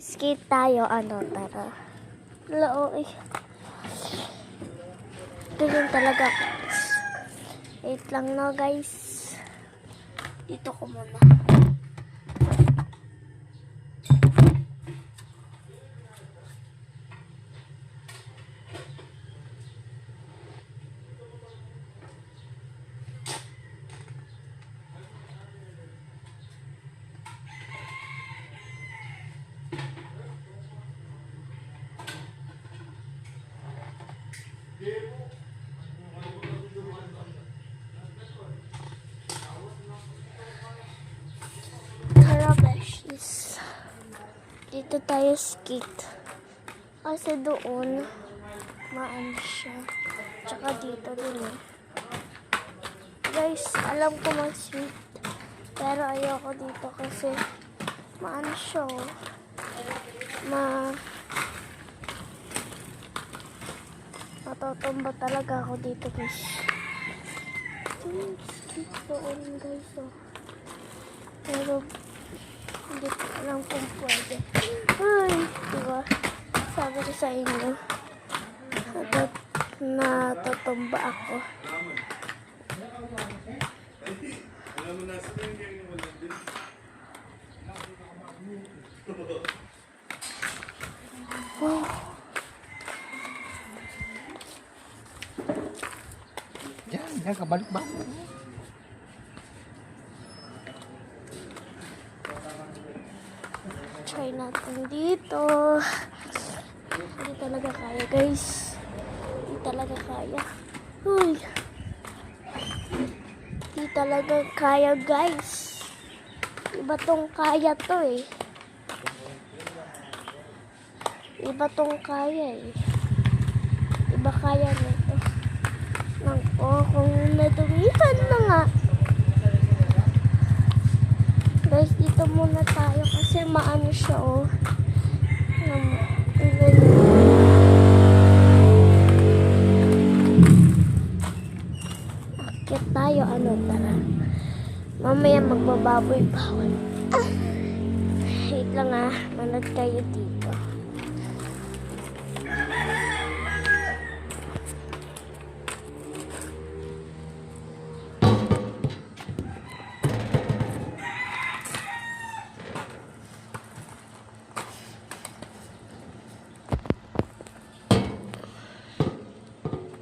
Skate tayo, tara. Loo eh. Ganyan talaga. Wait lang no guys. Dito ko muna. Tara beshies. Dito tayo skate. Kasi doon, maan siya. Tsaka dito din eh. Guys, alam ko mag-skate. Pero ayoko dito kasi maan siya oh. Matutumba talaga ako dito guys. Skate doon guys oh. Pero hindi ko alam kung pwede. Ay, diba? Sabi ko sa inyo, natutumba ako. Wow. Yan, kabalik-balik. Try natin dito. Hindi talaga kaya guys. Hindi talaga kaya. Uy. Hindi talaga kaya guys. Iba tong kaya to eh. Iba tong kaya eh. Iba kaya nito. Kung nadumitan na nga. Guys, dito muna tayo kasi maano siya oh. Akit tayo, tara. Mamaya magbababoy bawal. Wait lang manood kayo dito.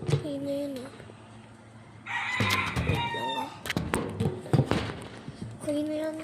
Okay na yun Wait lang Okay na yan